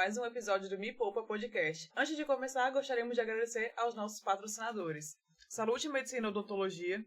mais um episódio do Me Poupa Podcast. Antes de começar, gostaríamos de agradecer aos nossos patrocinadores: Salute Medicina e Odontologia,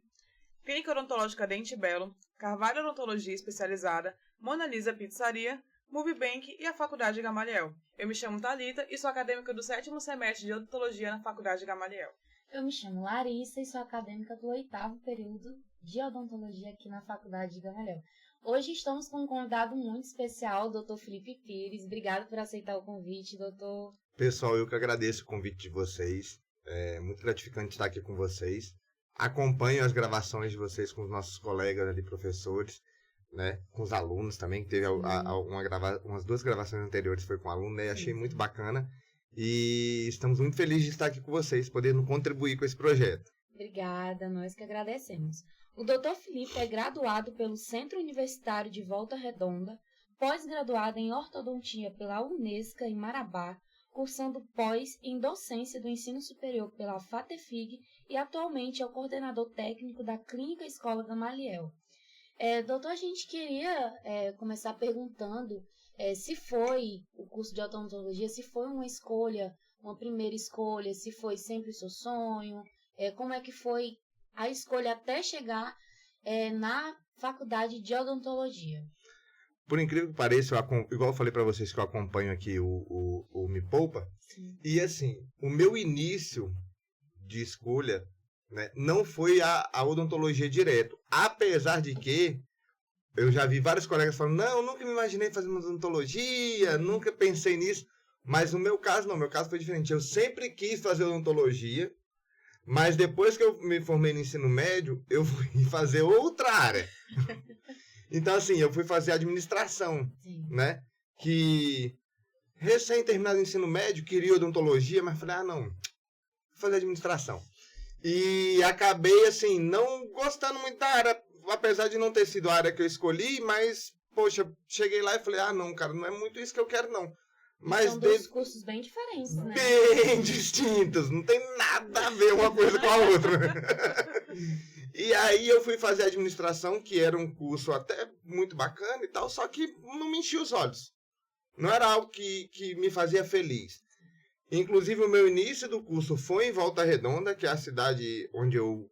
Clínica Odontológica Dente Belo, Carvalho Odontologia Especializada, Mona Lisa Pizzaria, Movibank e a Faculdade Gamaliel. Eu me chamo Thalita e sou acadêmica do 7º semestre de Odontologia na Faculdade Gamaliel. Eu me chamo Larissa e sou acadêmica do 8º período de Odontologia aqui na Faculdade Gamaliel. Hoje estamos com um convidado muito especial, o Dr. Felipe Pires. Obrigado por aceitar o convite, doutor. Pessoal, eu que agradeço o convite de vocês. É muito gratificante estar aqui com vocês. Acompanho as gravações de vocês com os nossos colegas ali, professores, né? Com os alunos também, que teve umas 2 gravações anteriores foi com aluno, né? Achei muito bacana. E estamos muito felizes de estar aqui com vocês, podendo contribuir com esse projeto. Obrigada, nós que agradecemos. O Dr. Felipe é graduado pelo Centro Universitário de Volta Redonda, pós-graduado em Ortodontia pela Unesca em Marabá, cursando pós em Docência do Ensino Superior pela FATEFIG e atualmente é o coordenador técnico da Clínica Escola Gamaliel. Doutor, a gente queria começar perguntando se foi o curso de odontologia, se foi uma escolha, uma primeira escolha, se foi sempre o seu sonho, como é que foi a escolha até chegar na faculdade de odontologia. Por incrível que pareça, igual eu falei para vocês que eu acompanho aqui o Me Poupa, sim. E assim, o meu início de escolha, né, não foi a odontologia direto, apesar de que eu já vi vários colegas falando, não, eu nunca me imaginei fazendo odontologia, nunca pensei nisso, mas no meu caso não, meu caso foi diferente, eu sempre quis fazer odontologia, mas depois que eu me formei no ensino médio, eu fui fazer outra área. Então, assim, eu fui fazer administração, sim, né? Que recém-terminado o ensino médio, queria odontologia, mas falei, não, vou fazer administração. E acabei, assim, não gostando muito da área, apesar de não ter sido a área que eu escolhi, mas, poxa, cheguei lá e falei, não, cara, não é muito isso que eu quero, não. Mas são 2 cursos bem diferentes, né? Bem distintos, não tem nada a ver uma coisa com a outra. E aí eu fui fazer administração, que era um curso até muito bacana e tal, só que não me enchia os olhos. Não era algo que me fazia feliz. Inclusive o meu início do curso foi em Volta Redonda, que é a cidade onde eu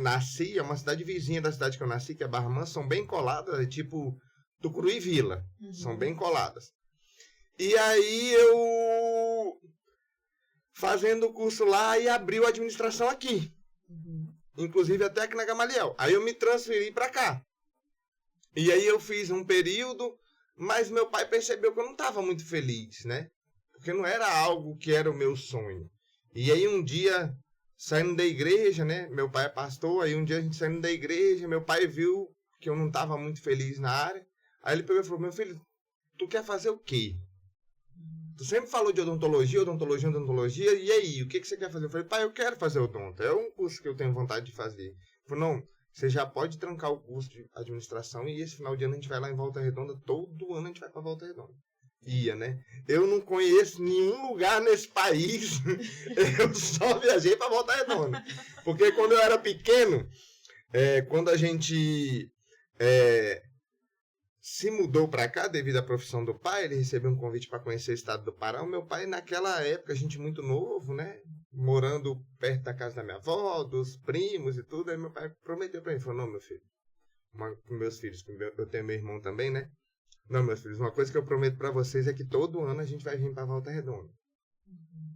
nasci, é uma cidade vizinha da cidade que eu nasci, que é Barra Mansa, são bem coladas, é tipo Tucuruí e Vila, são bem coladas. E aí eu, fazendo o curso lá, e abriu a administração aqui. Inclusive até aqui na Gamaliel. Aí eu me transferi para cá. E aí eu fiz um período, mas meu pai percebeu que eu não estava muito feliz, né? Porque não era algo que era o meu sonho. E aí um dia, saindo da igreja, né? Meu pai é pastor, aí um dia a gente saindo da igreja, meu pai viu que eu não estava muito feliz na área. Aí ele pegou e falou, meu filho, tu quer fazer o quê? Tu sempre falou de odontologia, e aí, o que você quer fazer? Eu falei, pai, eu quero fazer odonto, é um curso que eu tenho vontade de fazer. Ele falou, não, você já pode trancar o curso de administração e esse final de ano a gente vai lá em Volta Redonda, todo ano a gente vai pra Volta Redonda. Ia, né? Eu não conheço nenhum lugar nesse país, eu só viajei pra Volta Redonda. Porque quando eu era pequeno, quando a gente se mudou para cá devido à profissão do pai, ele recebeu um convite para conhecer o estado do Pará. O meu pai, naquela época, a gente muito novo, né? Morando perto da casa da minha avó, dos primos e tudo. Aí meu pai prometeu para mim, falou, não, meu filho, com meus filhos, eu tenho meu irmão também, né? Não, meus filhos, uma coisa que eu prometo para vocês é que todo ano a gente vai vir para Volta Redonda.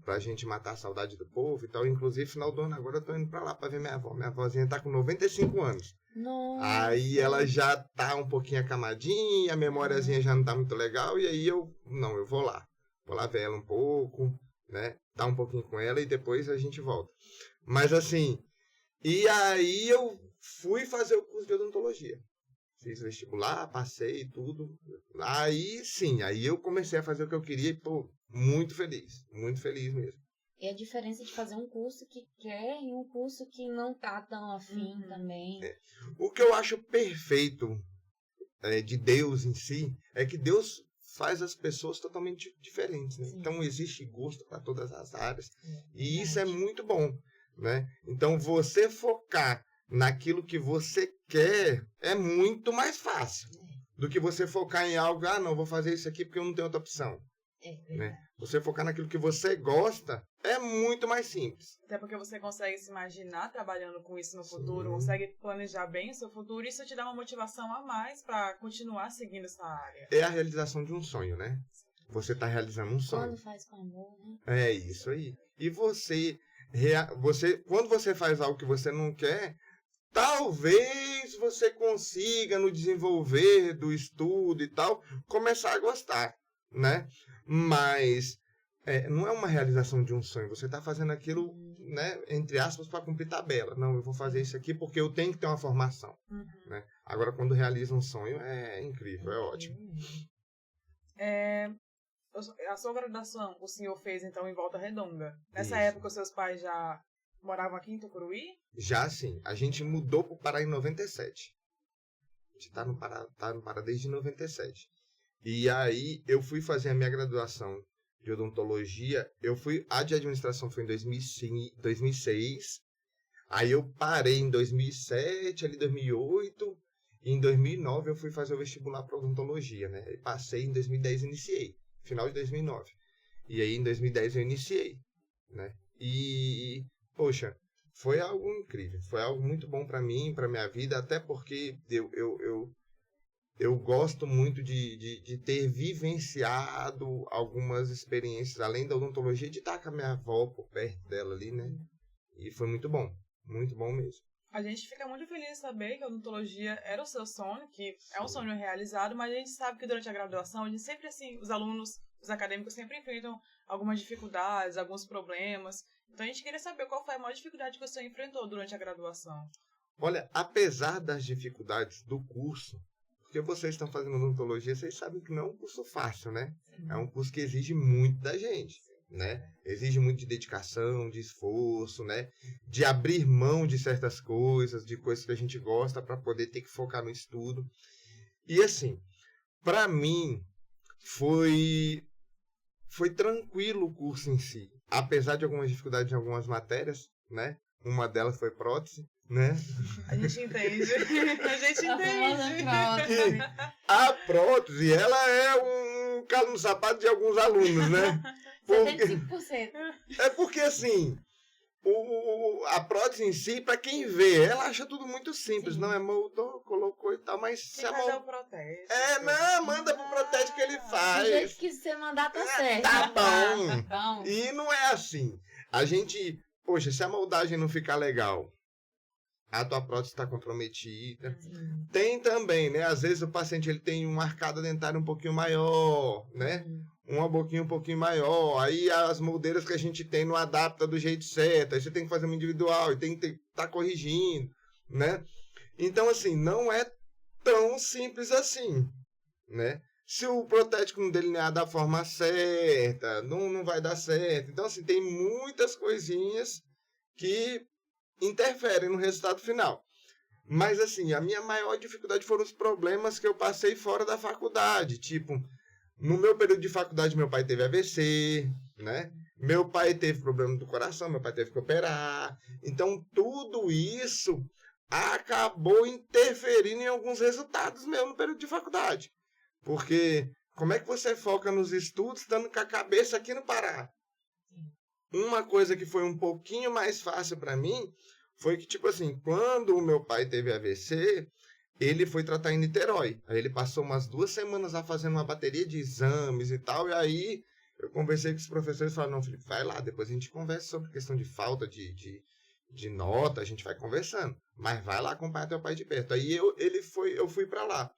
Pra gente matar a saudade do povo e tal. Inclusive, final do ano agora eu tô indo pra lá pra ver minha avó. Minha avózinha tá com 95 anos. Nossa. Aí ela já tá um pouquinho acamadinha, a memóriazinha já não tá muito legal. E aí eu vou lá. Vou lá ver ela um pouco, né? Tá um pouquinho com ela e depois a gente volta. Mas assim, e aí eu fui fazer o curso de odontologia. Fiz vestibular, passei e tudo. Aí sim, aí eu comecei a fazer o que eu queria e, pô, muito feliz mesmo. E a diferença de fazer um curso que quer e um curso que não tá tão afim também. O que eu acho perfeito de Deus em si é que Deus faz as pessoas totalmente diferentes, né? Então existe gosto para todas as áreas e isso é muito bom, né? Então você focar naquilo que você quer é muito mais fácil do que você focar em algo, não, vou fazer isso aqui porque eu não tenho outra opção. Né? Você focar naquilo que você gosta é muito mais simples. Até porque você consegue se imaginar trabalhando com isso no futuro, Sim. consegue planejar bem o seu futuro e isso te dá uma motivação a mais para continuar seguindo essa área. É a realização de um sonho, né? Você está realizando um sonho. Quando faz com amor, né? É isso aí. E quando você faz algo que você não quer, talvez você consiga, no desenvolver do estudo e tal, começar a gostar, né? Mas não é uma realização de um sonho. Você está fazendo aquilo, né, entre aspas, para cumprir tabela. Não, eu vou fazer isso aqui porque eu tenho que ter uma formação. Né? Agora, quando realiza um sonho, é incrível, é ótimo. A sua graduação o senhor fez, então, em Volta Redonda. Nessa época, os seus pais já moravam aqui em Tucuruí? Já sim. A gente mudou para o Pará em 97. A gente tá no Pará desde 97. E aí, eu fui fazer a minha graduação de odontologia. A de administração foi em 2006. Aí eu parei em 2007, ali 2008. E em 2009 eu fui fazer o vestibular para odontologia, né? E passei em 2010 iniciei. Final de 2009. E aí, em 2010, eu iniciei, né? E, poxa, foi algo incrível. Foi algo muito bom para mim, para minha vida, até porque eu gosto muito de ter vivenciado algumas experiências, além da odontologia, de estar com a minha avó por perto dela ali, né? E foi muito bom mesmo. A gente fica muito feliz de saber que a odontologia era o seu sonho, que é um sonho realizado, mas a gente sabe que durante a graduação, a gente sempre, assim, os alunos, os acadêmicos sempre enfrentam algumas dificuldades, alguns problemas. Então a gente queria saber qual foi a maior dificuldade que você enfrentou durante a graduação. Olha, apesar das dificuldades do curso, porque vocês estão fazendo odontologia, vocês sabem que não é um curso fácil, né? É um curso que exige muito da gente. Né? Exige muito de dedicação, de esforço, né? De abrir mão de certas coisas, de coisas que a gente gosta para poder ter que focar no estudo. E assim, para mim foi tranquilo o curso em si, apesar de algumas dificuldades em algumas matérias, né? Uma delas foi prótese, né? A gente entende. A gente entende. A prótese, ela é um calo no sapato de alguns alunos, né? 75%. É porque, assim, a prótese em si, pra quem vê, ela acha tudo muito simples. Sim. Não, moldou, colocou e tal, mas... se é o protético. Não, manda pro protético que ele faz. Do jeito que você mandar, tá certo. Tá bom. Tá bom. E não é assim. A gente, poxa, se a moldagem não ficar legal, a tua prótese está comprometida. Sim. Tem também, né? Às vezes o paciente ele tem uma arcada dentária um pouquinho maior, né? Uma boquinha um pouquinho maior, aí as moldeiras que a gente tem não adapta do jeito certo, aí você tem que fazer uma individual, e tem que estar corrigindo, né? Então, assim, não é tão simples assim, né? Se o protético dele não é da forma certa, não vai dar certo. Então, assim, tem muitas coisinhas que interferem no resultado final. Mas, assim, a minha maior dificuldade foram os problemas que eu passei fora da faculdade, tipo... No meu período de faculdade, meu pai teve AVC, né? Meu pai teve problema do coração, meu pai teve que operar. Então, tudo isso acabou interferindo em alguns resultados meus no período de faculdade. Porque como é que você foca nos estudos estando com a cabeça aqui no Pará? Uma coisa que foi um pouquinho mais fácil para mim foi que, tipo assim, quando o meu pai teve AVC... ele foi tratar em Niterói. Aí ele passou umas 2 semanas lá fazendo uma bateria de exames e tal. E aí eu conversei com os professores e falaram, não, Felipe, vai lá, depois a gente conversa sobre questão de falta de nota, a gente vai conversando. Mas vai lá acompanhar teu pai de perto. Aí eu fui pra lá.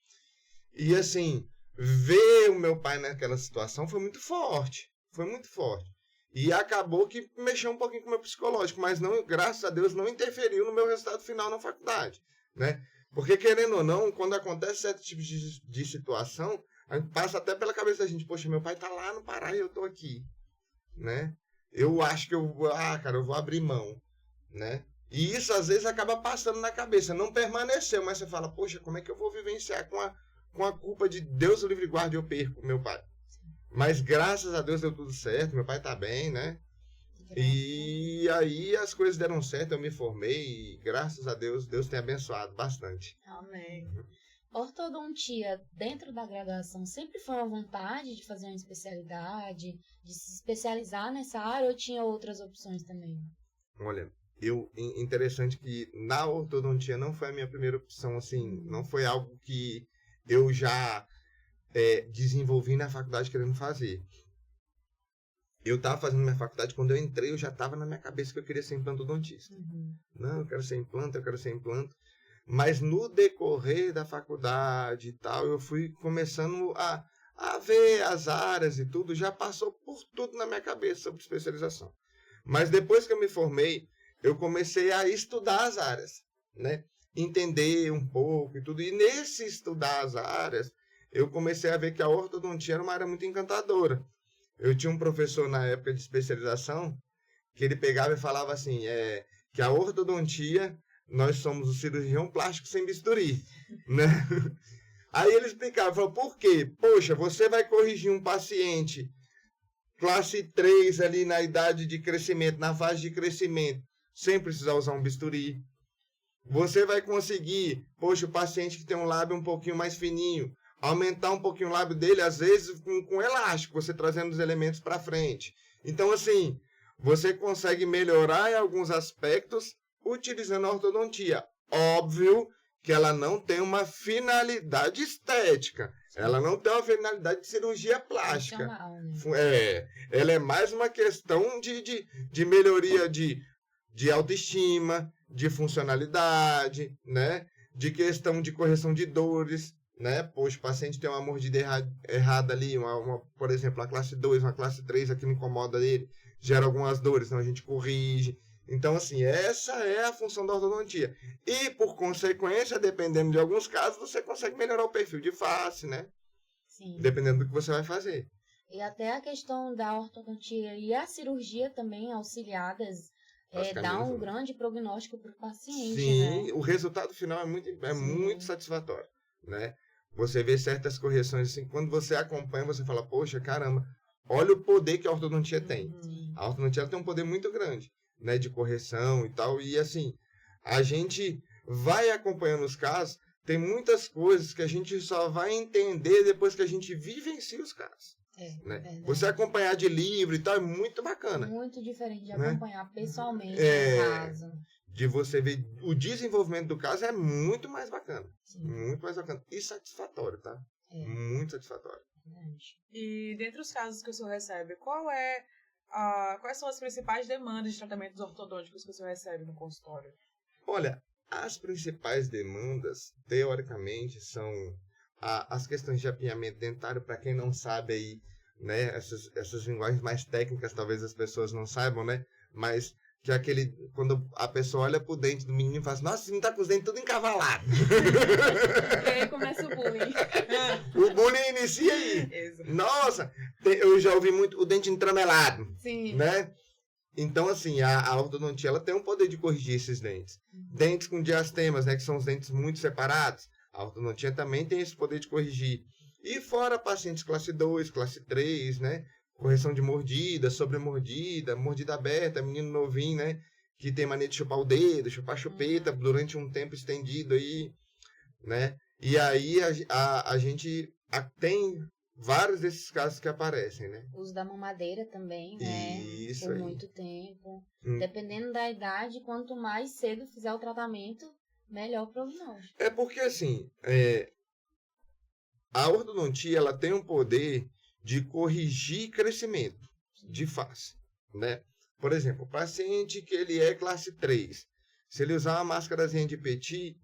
E assim, ver o meu pai naquela situação foi muito forte. Foi muito forte. E acabou que mexeu um pouquinho com o meu psicológico. Mas não, graças a Deus, não interferiu no meu resultado final na faculdade, né? Porque, querendo ou não, quando acontece certo tipo de situação, a gente passa até pela cabeça da gente, poxa, meu pai tá lá no Pará e eu tô aqui, né? Eu acho que eu vou abrir mão, né? E isso, às vezes, acaba passando na cabeça. Não permaneceu, mas você fala, poxa, como é que eu vou vivenciar com a culpa de Deus o livre guarde eu perco meu pai? Mas, graças a Deus, deu tudo certo, meu pai tá bem, né? E aí as coisas deram certo, eu me formei e graças a Deus, Deus tem abençoado bastante. Amém. Ortodontia, dentro da graduação, sempre foi uma vontade de fazer uma especialidade, de se especializar nessa área, ou tinha outras opções também? Olha, interessante que na ortodontia não foi a minha primeira opção, assim, não foi algo que eu já desenvolvi na faculdade querendo fazer. Eu estava fazendo minha faculdade, quando eu entrei, eu já estava na minha cabeça que eu queria ser implantodontista. Não, eu quero ser implanta. Mas no decorrer da faculdade e tal, eu fui começando a ver as áreas e tudo, já passou por tudo na minha cabeça sobre especialização. Mas depois que eu me formei, eu comecei a estudar as áreas, né? Entender um pouco e tudo. E nesse estudar as áreas, eu comecei a ver que a ortodontia era uma área muito encantadora. Eu tinha um professor na época de especialização que ele pegava e falava assim, que a ortodontia, nós somos o cirurgião plástico sem bisturi, né? Aí ele explicava, falou, por quê? Poxa, você vai corrigir um paciente classe 3 ali na idade de crescimento, na fase de crescimento, sem precisar usar um bisturi. Você vai conseguir, poxa, o paciente que tem um lábio um pouquinho mais fininho, aumentar um pouquinho o lábio dele, às vezes com elástico, você trazendo os elementos para frente. Então, assim, você consegue melhorar em alguns aspectos utilizando a ortodontia. Óbvio que ela não tem uma finalidade estética. Ela não tem uma finalidade de cirurgia plástica. Ela é mais uma questão de melhoria de autoestima, de funcionalidade, né? De questão de correção de dores, né? Poxa, o paciente tem uma mordida errada ali, por exemplo, uma classe 2, uma classe 3, aquilo incomoda ele, gera algumas dores, então a gente corrige. Então, assim, essa é a função da ortodontia. E, por consequência, dependendo de alguns casos, você consegue melhorar o perfil de face, né? Sim. Dependendo do que você vai fazer. E até a questão da ortodontia e a cirurgia também auxiliadas dá um grande prognóstico para o paciente. Sim, né? O resultado final é muito satisfatório, né? Você vê certas correções, assim, quando você acompanha, você fala, poxa, caramba, olha o poder que a ortodontia tem. A ortodontia tem um poder muito grande, né, de correção e tal, e assim, a gente vai acompanhando os casos, tem muitas coisas que a gente só vai entender depois que a gente vivencia os casos. Né? Você acompanhar de livro e tal é muito bacana. Muito diferente de né? acompanhar pessoalmente o caso. De você ver o desenvolvimento do caso é muito mais bacana. Sim. Muito mais bacana. E satisfatório, tá? Muito satisfatório. E dentre os casos que o senhor recebe, quais são as principais demandas de tratamentos ortodônticos que o senhor recebe no consultório? Olha, as principais demandas, teoricamente, são as questões de apinhamento dentário. Para quem não sabe aí, né, essas linguagens mais técnicas, talvez as pessoas não saibam, né? Mas que quando a pessoa olha pro dente do menino e fala assim, nossa, esse menino tá com os dentes tudo encavalados. E aí começa o bullying. O bullying inicia aí. Exato. Nossa, eu já ouvi muito o dente entramelado. Sim. Né? Então, assim, a ortodontia ela tem o poder de corrigir esses dentes. Dentes com diastemas, né, que são os dentes muito separados. A ortodontia também tem esse poder de corrigir. E fora pacientes classe 2, classe 3, né? Correção de mordida, sobremordida, mordida aberta, menino novinho, né? Que tem mania de chupar o dedo, chupar a chupeta durante um tempo estendido aí, né? E aí a gente tem vários desses casos que aparecem, né? Uso da mamadeira também, né? Isso por aí. muito tempo. Dependendo da idade, quanto mais cedo fizer o tratamento, melhor o prognóstico. É porque, assim, a ortodontia ela tem um poder de corrigir crescimento de face, né? Por exemplo, o paciente que ele é classe 3, se ele usar uma máscarazinha de petit,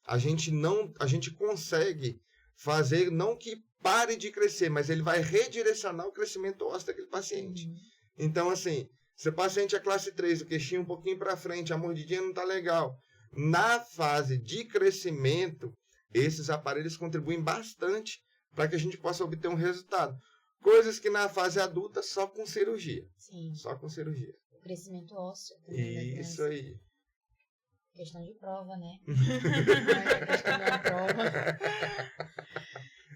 a gente consegue fazer, não que pare de crescer, mas ele vai redirecionar o crescimento ósseo daquele paciente. Então, assim, se o paciente é classe 3, o queixinho um pouquinho para frente, a mordidinha não tá legal, na fase de crescimento, esses aparelhos contribuem bastante para que a gente possa obter um resultado. Coisas que na fase adulta só com cirurgia. Sim. Só com cirurgia. O crescimento ósseo também. Isso aí. Questão de prova, né? Questão da prova.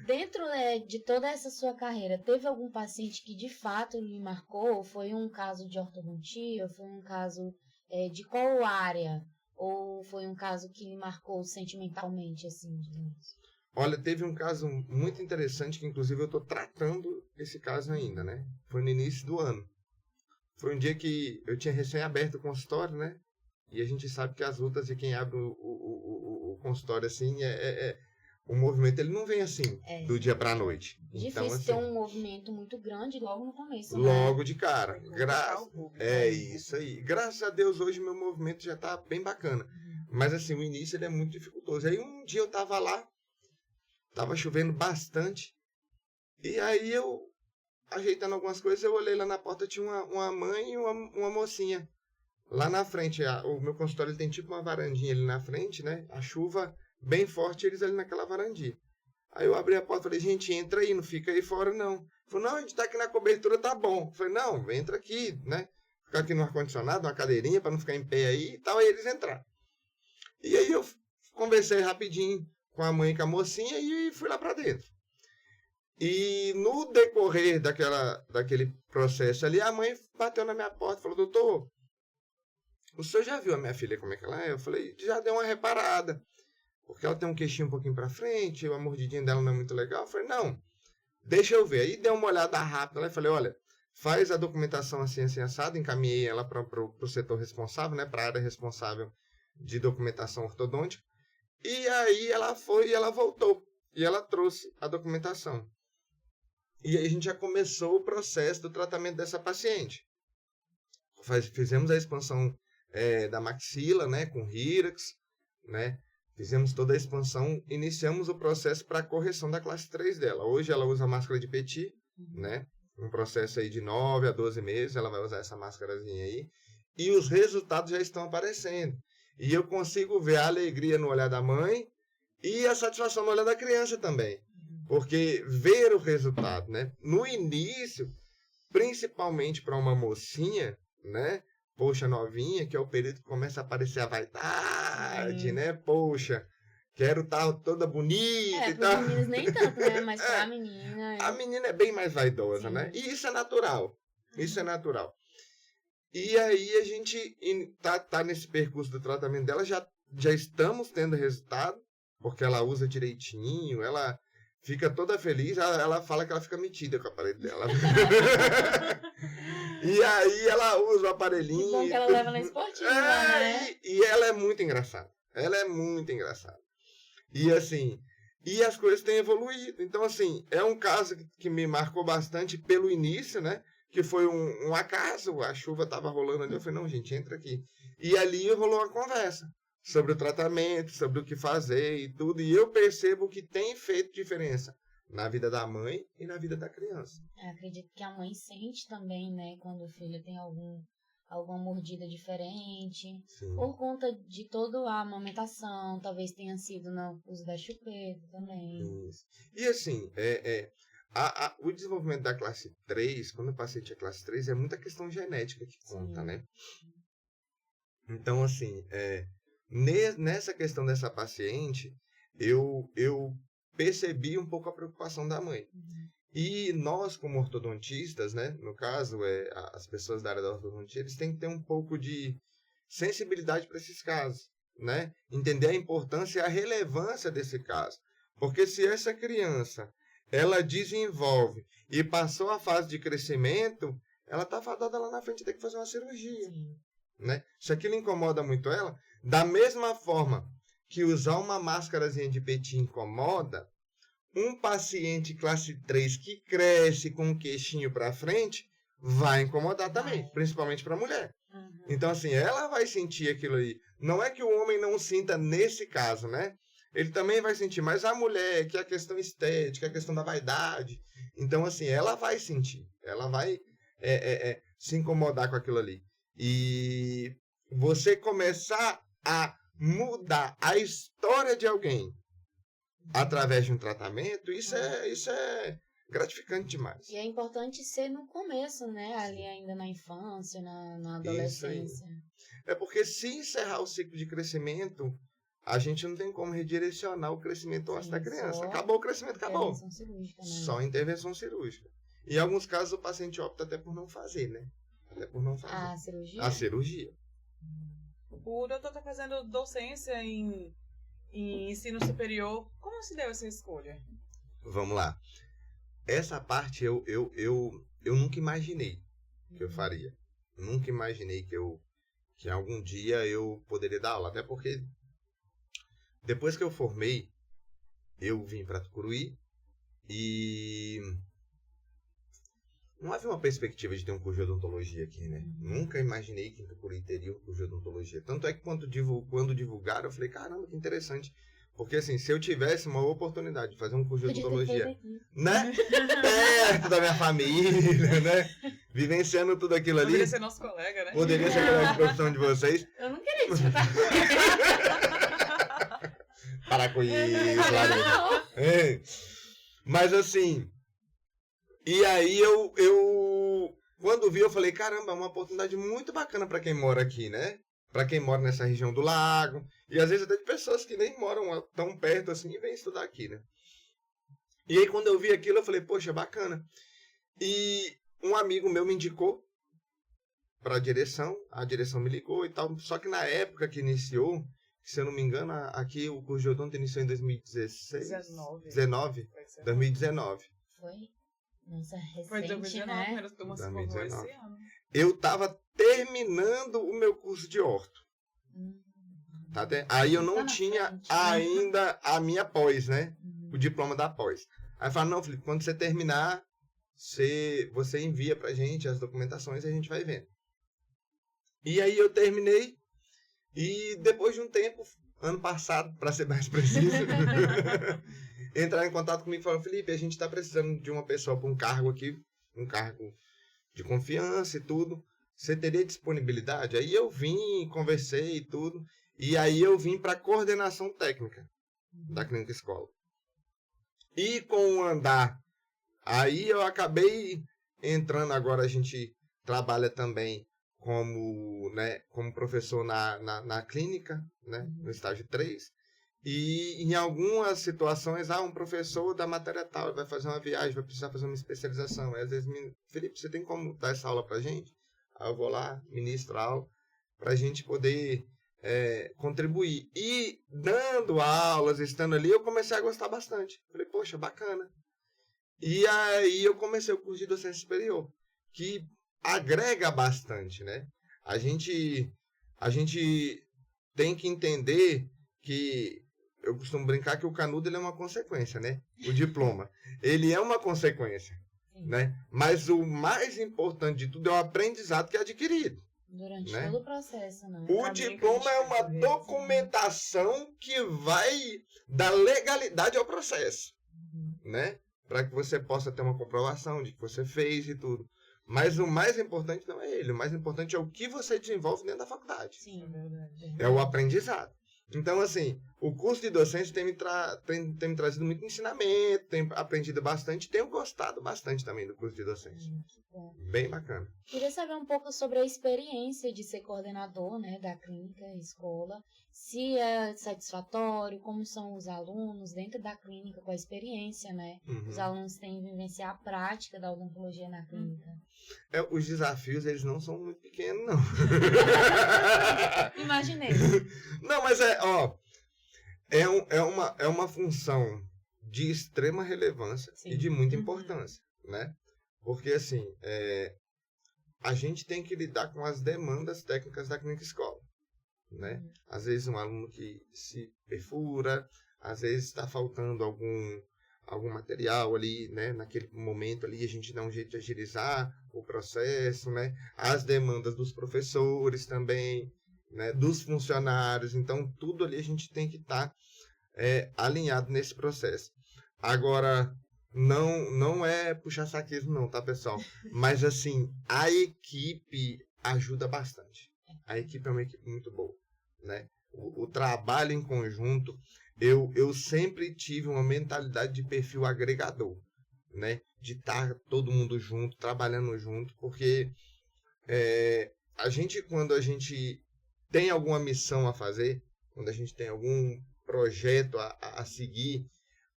Dentro de toda essa sua carreira, teve algum paciente que de fato lhe marcou? Foi um caso de ortodontia? Foi um caso de qual área? Ou foi um caso que lhe marcou sentimentalmente, assim, digamos? Olha, teve um caso muito interessante que, inclusive, eu estou tratando esse caso ainda, né? Foi no início do ano. Foi um dia que eu tinha recém-aberto o consultório, né? E a gente sabe que as lutas de quem abre o consultório, assim, o movimento, ele não vem assim, do dia para a noite. Difícil então, assim, ter um movimento muito grande logo no começo, logo né? de cara. Isso aí. Graças a Deus, hoje meu movimento já tá bem bacana. Mas, assim, o início ele é muito dificultoso. Aí, um dia eu tava lá, tava chovendo bastante, e aí eu, ajeitando algumas coisas, eu olhei lá na porta, tinha uma mãe e uma mocinha. Lá na frente, o meu consultório ele tem tipo uma varandinha ali na frente, né? A chuva bem forte, eles ali naquela varandinha. Aí eu abri a porta e falei, gente, entra aí, não fica aí fora, não. Falei, não, a gente tá aqui na cobertura, tá bom. Falei, não, entra aqui, né? Ficar aqui no ar-condicionado, uma cadeirinha, para não ficar em pé aí e tal. Aí eles entraram. E aí eu conversei rapidinho com a mãe e com a mocinha e fui lá para dentro. E no decorrer daquele processo ali, a mãe bateu na minha porta e falou, doutor, o senhor já viu a minha filha como é que ela é? Eu falei, já deu uma reparada. Porque ela tem um queixinho um pouquinho pra frente, a mordidinha dela não é muito legal. Eu falei, não, deixa eu ver. Aí dei uma olhada rápida lá e falei, olha, faz a documentação assim, assado. Encaminhei ela para o setor responsável, né, para a área responsável de documentação ortodôntica. E aí ela foi e ela voltou. E ela trouxe a documentação. E aí a gente já começou o processo do tratamento dessa paciente. Fizemos a expansão da maxila, né, com Hirax, né? Fizemos toda a expansão, iniciamos o processo para a correção da classe 3 dela. Hoje ela usa máscara de Petit, né? Um processo aí de 9 a 12 meses, ela vai usar essa máscarazinha aí. E os resultados já estão aparecendo. E eu consigo ver a alegria no olhar da mãe e a satisfação no olhar da criança também. Porque ver o resultado, né? No início, principalmente para uma mocinha, né? Poxa, novinha, que é o período que começa a aparecer a vaidade, né? Poxa, quero estar toda bonita e tal. Para os meninos nem tanto, né? Mas para a menina... A menina é bem mais vaidosa, né? E isso é natural. Isso é natural. E aí a gente tá nesse percurso do tratamento dela, já estamos tendo resultado, porque ela usa direitinho, ela fica toda feliz, ela fala que ela fica metida com o aparelho dela. E aí ela usa o aparelhinho. Que bom que ela leva na esportiva, né? E ela é muito engraçada. Ela é muito engraçada. E assim, e as coisas têm evoluído. Então, assim, é um caso que me marcou bastante pelo início, né? Que foi um acaso, a chuva estava rolando ali. Eu falei, não, gente, entra aqui. E ali rolou uma conversa sobre o tratamento, sobre o que fazer e tudo. E eu percebo que tem feito diferença na vida da mãe e na vida da criança. Eu acredito que a mãe sente também, né, quando o filho tem alguma mordida diferente. Sim. Por conta de toda a amamentação, talvez tenha sido no uso da chupeta também. Isso. E assim, o desenvolvimento da classe 3, quando o paciente é classe 3, é muita questão genética que conta, né? Então, assim, nessa questão dessa paciente, eu percebi um pouco a preocupação da mãe. E nós, como ortodontistas, né, no caso, as pessoas da área da ortodontia, eles têm que ter um pouco de sensibilidade para esses casos, né? Entender a importância e a relevância desse caso. Porque se essa criança, ela desenvolve e passou a fase de crescimento, ela está fadada lá na frente de ter que fazer uma cirurgia. Né? Se aquilo incomoda muito ela, da mesma forma que usar uma máscarazinha de Petit incomoda, um paciente classe 3 que cresce com o queixinho para frente vai incomodar também, principalmente para a mulher. Então, assim, ela vai sentir aquilo ali. Não é que o homem não sinta nesse caso, né? Ele também vai sentir, mas a mulher, que é a questão estética, a questão da vaidade, então, assim, ela vai sentir, ela vai se incomodar com aquilo ali. E você começar a mudar a história de alguém através de um tratamento, isso é gratificante demais. E é importante ser no começo, né? Ali ainda na infância, na adolescência. É porque se encerrar o ciclo de crescimento, a gente não tem como redirecionar o crescimento ósseo da criança. Acabou o crescimento, acabou. Intervenção cirúrgica, né? Só intervenção cirúrgica. Em alguns casos o paciente opta até por não fazer, né? Até por não fazer. A cirurgia? A cirurgia. O doutor está fazendo docência em em ensino superior. Como se deu essa escolha? Vamos lá. Essa parte eu nunca imaginei que eu faria. Nunca imaginei que algum dia eu poderia dar aula. Até porque depois que eu formei, eu vim para Tucuruí e não havia uma perspectiva de ter um curso de odontologia aqui, né? Nunca imaginei que em Tucuruí teria um curso de odontologia. Tanto é que quando divulgaram, eu falei, caramba, que interessante. Porque assim, se eu tivesse uma oportunidade de fazer um curso de odontologia, né? Perto da minha família, né? Vivenciando tudo aquilo ali. Poderia ser nosso colega, né? Poderia ser a profissão de vocês. Eu não queria disputar. Para com isso, Larissa. É. Mas assim, e aí eu quando vi, eu falei, caramba, é uma oportunidade muito bacana para quem mora aqui, né? Para quem mora nessa região do lago. E às vezes até de pessoas que nem moram tão perto assim e vêm estudar aqui, né? E aí quando eu vi aquilo, eu falei, poxa, bacana. E um amigo meu me indicou para a direção me ligou e tal. Só que na época que iniciou, se eu não me engano, aqui o curso de odonto iniciou em 2016. 2019. Foi? Nossa, recente, Foi 2019, né? a turma se formou esse ano. Eu estava terminando o meu curso de orto. Tá? Aí eu não tinha ainda a minha pós, né? O diploma da pós. Aí fala, não, Felipe, quando você terminar, você envia pra gente as documentações e a gente vai vendo. E aí eu terminei e depois de um tempo, ano passado, para ser mais preciso, entraram em contato comigo e falaram, Felipe, a gente está precisando de uma pessoa para um cargo aqui, um cargo de confiança e tudo. Você teria disponibilidade? Aí eu vim, conversei e tudo. E aí eu vim para a coordenação técnica da clínica escola. E com o andar, aí eu acabei entrando, agora a gente trabalha também como professor na clínica, né, no estágio 3. E em algumas situações, um professor da matéria tal vai fazer uma viagem, vai precisar fazer uma especialização. Aí às vezes, Felipe, você tem como dar essa aula pra gente? Aí eu vou lá, ministro a aula, pra gente poder contribuir. E dando aulas, estando ali, eu comecei a gostar bastante. Falei, poxa, bacana. E aí eu comecei o curso de docência superior, que agrega bastante, né? A gente tem que entender que eu costumo brincar que o canudo ele é uma consequência, né? O diploma, ele é uma consequência, né? Mas o mais importante de tudo é o aprendizado que é adquirido. Durante né? todo o processo, né? O diploma é uma documentação que vai dar legalidade ao processo, né? Para que você possa ter uma comprovação de que você fez e tudo. Mas o mais importante não é ele. O mais importante é o que você desenvolve dentro da faculdade. Sim, é verdade. É o aprendizado. Então, assim, o curso de docência tem me trazido muito ensinamento, tenho aprendido bastante, tenho gostado bastante também do curso de docência. Que bom. Bem bacana. Queria saber um pouco sobre a experiência de ser coordenador, né, da clínica, escola, se é satisfatório, como são os alunos dentro da clínica, com a experiência, né? Uhum. Os alunos têm que vivenciar a prática da odontologia na clínica. Os desafios, eles não são muito pequenos, não. Imaginei. Não, mas é uma função de extrema relevância. Sim. E de muita importância, né? Porque, assim, a gente tem que lidar com as demandas técnicas da clínica escola, né? Às vezes um aluno que se perfura, às vezes está faltando algum material ali, né? Naquele momento ali a gente dá um jeito de agilizar o processo, né? As demandas dos professores também, né? Dos funcionários. Então, tudo ali a gente tem que estar alinhado nesse processo. Agora, não é puxar saquismo não, tá, pessoal? Mas, assim, a equipe ajuda bastante. A equipe é uma equipe muito boa, né? O trabalho em conjunto, eu sempre tive uma mentalidade de perfil agregador, né? De estar todo mundo junto, trabalhando junto, porque quando a gente tem alguma missão a fazer, quando a gente tem algum projeto a seguir,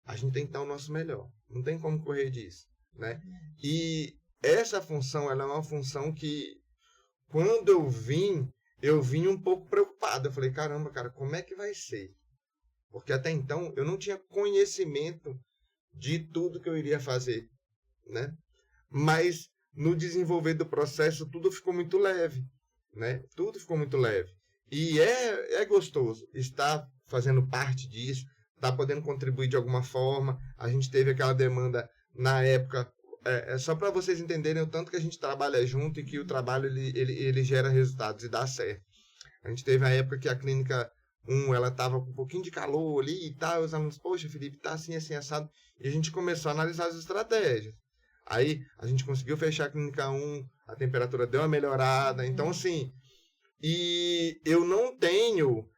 a gente tem que dar o nosso melhor. Não tem como correr disso, né? E essa função, ela é uma função que, quando eu vim um pouco preocupado. Eu falei, caramba, cara, como é que vai ser? Porque até então eu não tinha conhecimento de tudo que eu iria fazer, né? Mas no desenvolver do processo tudo ficou muito leve, né? Tudo ficou muito leve. E é gostoso estar fazendo parte disso, estar podendo contribuir de alguma forma. A gente teve aquela demanda na época, só para vocês entenderem o tanto que a gente trabalha junto e que o trabalho ele gera resultados e dá certo. A gente teve a época que a clínica 1, ela estava com um pouquinho de calor ali e tal, os alunos, poxa, Felipe, tá assim, assim, assado. E a gente começou a analisar as estratégias. Aí a gente conseguiu fechar a clínica 1, a temperatura deu uma melhorada. Então, assim, e eu não tenho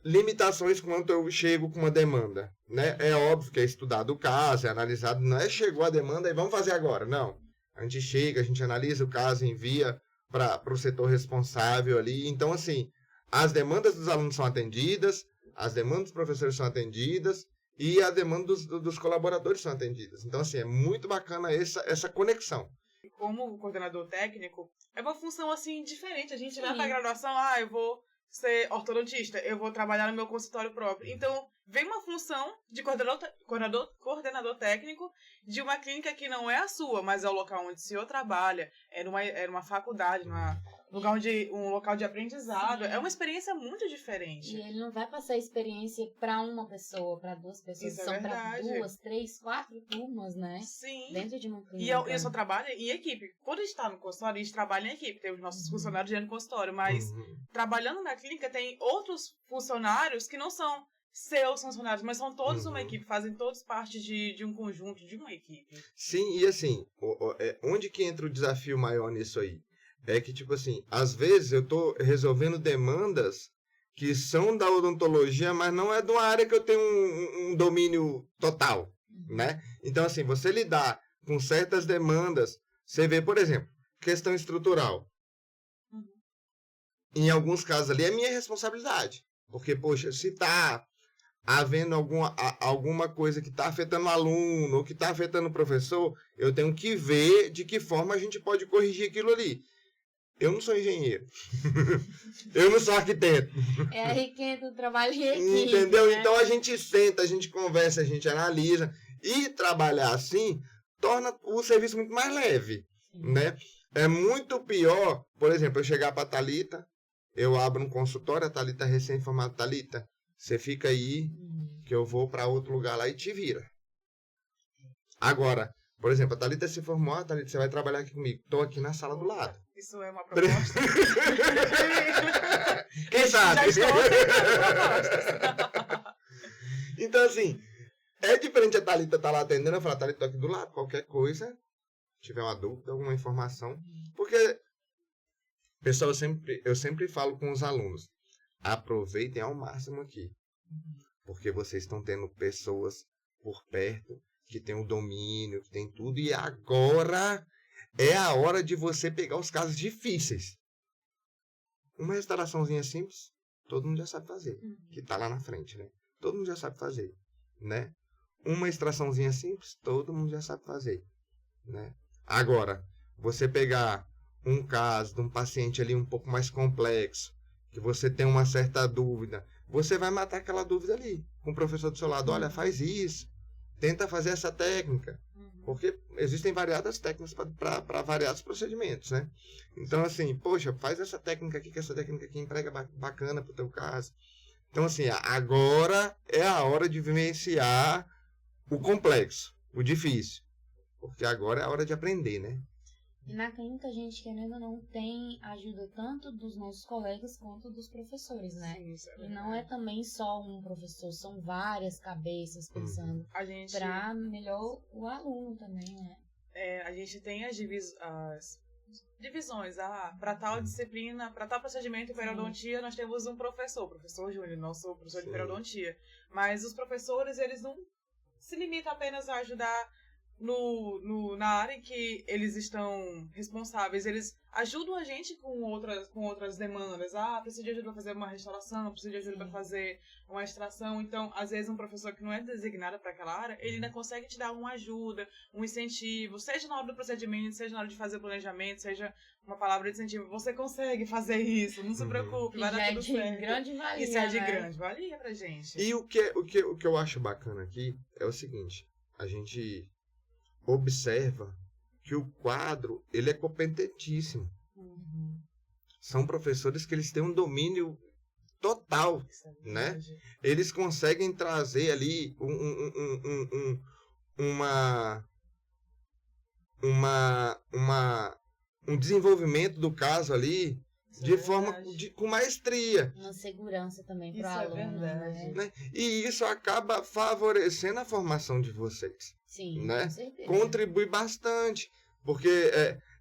limitações quando eu chego com uma demanda, né? É óbvio que é estudado o caso, é analisado, não é chegou a demanda e vamos fazer agora, não. A gente chega, a gente analisa o caso, envia para o setor responsável ali. Então, assim, as demandas dos alunos são atendidas, as demandas dos professores são atendidas e a demanda dos colaboradores são atendidas. Então, assim, é muito bacana essa conexão. Como coordenador técnico, é uma função, assim, diferente. A gente vai Sim. para a graduação, eu vou ser ortodontista, eu vou trabalhar no meu consultório próprio. Então, vem uma função de coordenador técnico de uma clínica que não é a sua, mas é o local onde o senhor trabalha, é numa faculdade, um local de aprendizado. Sim. É uma experiência muito diferente. E ele não vai passar a experiência para uma pessoa, para duas pessoas. Isso é São para verdade. 2, 3, 4 turmas, né? Sim. Dentro de uma E clínica. eu só trabalho em equipe. Quando a gente está no consultório, a gente trabalha em equipe. Tem os nossos funcionários dentro do consultório, mas trabalhando na clínica tem outros funcionários que não são seus funcionários, mas são todos uma equipe, fazem todos parte de um conjunto, de uma equipe. Sim, e assim, onde que entra o desafio maior nisso aí? É que, tipo assim, às vezes eu tô resolvendo demandas que são da odontologia, mas não é de uma área que eu tenho um domínio total, né? Então, assim, você lidar com certas demandas, você vê, por exemplo, questão estrutural. Em alguns casos ali é minha responsabilidade. Porque, poxa, se tá havendo alguma coisa que está afetando o aluno ou que está afetando o professor, eu tenho que ver de que forma a gente pode corrigir aquilo ali. Eu não sou engenheiro. Eu não sou arquiteto. É aí que entra o trabalho em equipe. Entendeu? Né? Então a gente senta, a gente conversa, a gente analisa. E trabalhar assim torna o serviço muito mais leve. Né? É muito pior, por exemplo, eu chegar para a Thalita, eu abro um consultório, a Thalita recém-formada, Thalita, você fica aí, que eu vou para outro lugar lá e te vira. Agora, por exemplo, a Thalita se formou, Thalita, você vai trabalhar aqui comigo. Estou aqui na sala do lado. Isso é uma proposta. Quem sabe? Já estou aceitando propostas. Então, assim, é diferente a Thalita estar lá atendendo, eu falar, Thalita, estou aqui do lado, qualquer coisa, se tiver uma dúvida, alguma informação. Porque, pessoal, eu sempre falo com os alunos, aproveitem ao máximo aqui. Porque vocês estão tendo pessoas por perto que tem o domínio, que tem tudo. E agora é a hora de você pegar os casos difíceis. Uma restauraçãozinha simples, todo mundo já sabe fazer. Que está lá na frente, né? Todo mundo já sabe fazer, né? Uma extraçãozinha simples, todo mundo já sabe fazer, né? Agora, você pegar um caso de um paciente ali um pouco mais complexo, que você tem uma certa dúvida, você vai matar aquela dúvida ali, com o professor do seu lado, olha, faz isso, tenta fazer essa técnica, porque existem variadas técnicas para variados procedimentos, né? Então, assim, poxa, faz essa técnica aqui, que essa técnica aqui emprega bacana para o teu caso. Então, assim, agora é a hora de vivenciar o complexo, o difícil, porque agora é a hora de aprender, né? E na clínica, a gente, querendo ou não, tem ajuda tanto dos nossos colegas quanto dos professores, né? Sim, isso é E verdade. não é também só um professor, são várias cabeças pensando A gente, para melhor o aluno também, né? a gente tem as divisões. Para tal disciplina, para tal procedimento em periodontia, nós temos um professor Júnior, não sou professor de periodontia. Mas os professores, eles não se limitam apenas a ajudar na área em que eles estão responsáveis, eles ajudam a gente com outras demandas. Preciso de ajuda para fazer uma restauração, preciso de ajuda para fazer uma extração. Então, às vezes, um professor que não é designado para aquela área, ele ainda consegue te dar uma ajuda, um incentivo, seja na hora do procedimento, seja na hora de fazer o planejamento, seja uma palavra de incentivo. Você consegue fazer isso, não se preocupe, vai dar tudo certo. Grande valia, isso é de grande valia pra gente. E o que eu acho bacana aqui é o seguinte, a gente observa que o quadro, ele é competentíssimo. São professores que eles têm um domínio total, né? Eles conseguem trazer ali um desenvolvimento do caso ali de forma com maestria. Uma segurança também para o Isso é aluno, verdade. Né? E isso acaba favorecendo a formação de vocês. Sim, né? com certeza. Contribui bastante, porque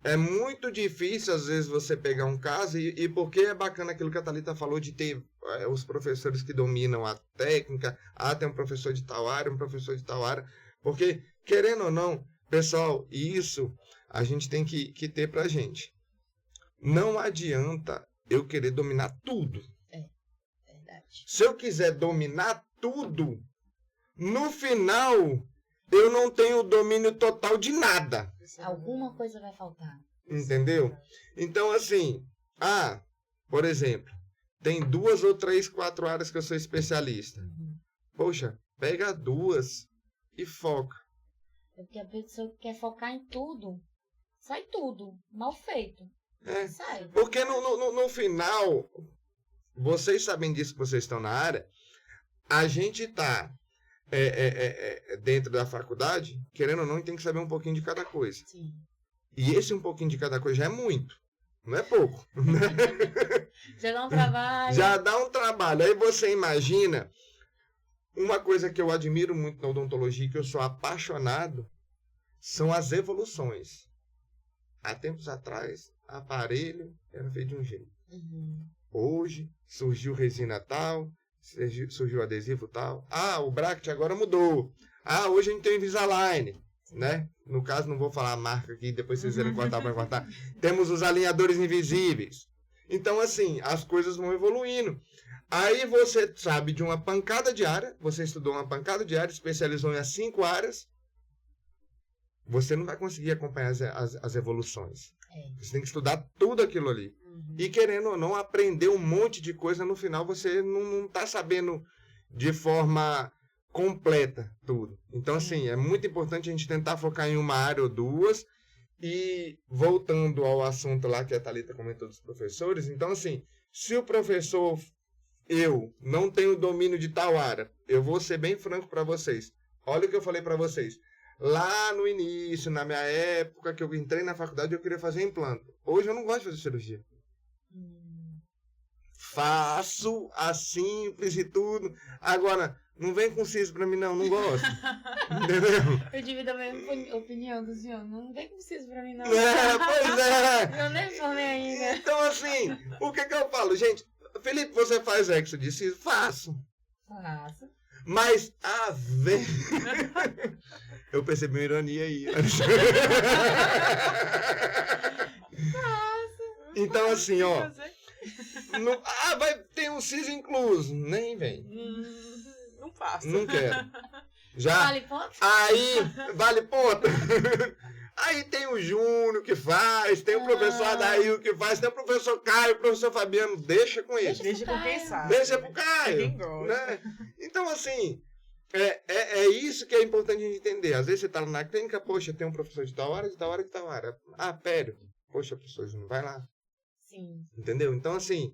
é muito difícil às vezes você pegar um caso e porque é bacana aquilo que a Thalita falou de ter os professores que dominam a técnica, tem um professor de tal área, um professor de tal área, porque querendo ou não, pessoal, isso a gente tem que ter pra gente. Não adianta eu querer dominar tudo. Verdade. Se eu quiser dominar tudo, no final eu não tenho domínio total de nada. Alguma coisa vai faltar. Entendeu? Então, assim, por exemplo, tem 2 ou 3, 4 áreas que eu sou especialista. Poxa, pega 2 e foca. É porque a pessoa quer focar em tudo. Sai tudo. Mal feito. Sai. Porque no final, vocês sabem disso que vocês estão na área, a gente tá dentro da faculdade, querendo ou não, tem que saber um pouquinho de cada coisa. Sim. E esse um pouquinho de cada coisa já é muito. Não é pouco. Já dá um trabalho. Já dá um trabalho. Aí você imagina, uma coisa que eu admiro muito na odontologia, que eu sou apaixonado, são as evoluções. Há tempos atrás, aparelho era feito de um jeito. Hoje, surgiu resina tal, surgiu adesivo tal. O bracket agora mudou. Hoje a gente tem o Invisalign, né? No caso, não vou falar a marca aqui, depois vocês irem cortar para cortar. Temos os alinhadores invisíveis. Então, assim, as coisas vão evoluindo. Aí você sabe de uma pancada de área, você estudou uma pancada de área, especializou em as 5 áreas, você não vai conseguir acompanhar as evoluções. Você tem que estudar tudo aquilo ali. E querendo ou não, aprender um monte de coisa, no final você não está sabendo de forma completa tudo. Então, assim, é muito importante a gente tentar focar em uma área ou 2. E voltando ao assunto lá que a Thalita comentou dos professores, então, assim, se o professor, eu não tenho domínio de tal área, eu vou ser bem franco para vocês. Olha o que eu falei para vocês. Lá no início, na minha época, que eu entrei na faculdade, eu queria fazer implante. Hoje eu não gosto de fazer cirurgia. Faço a simples e tudo. Agora, não vem com siso pra mim, não gosto. Entendeu? Eu divido a mesma opinião do senhor. Não vem com siso pra mim, não. Pois é. Eu nem formei ainda. Então, assim, o que eu falo? Gente, Felipe, você faz exo de siso? Faço. Mas, eu percebi uma ironia aí. Então, assim, ó. Vai ter um siso incluso. Nem vem. Não faço. Não quero. Já. Vale ponto? Aí, vale ponto. Aí tem o Júnior que faz, tem o professor Adail que faz, tem o professor Caio, o professor Fabiano, deixa com ele. Deixa com quem sabe. Deixa pro Caio. Quem gosta. Né? Então, assim, é isso que é importante a gente entender. Às vezes você tá na clínica, poxa, tem um professor de tal área, de tal área, de tal área. Pério. Poxa, professor Júnior, vai lá. Sim. Entendeu? Então, assim,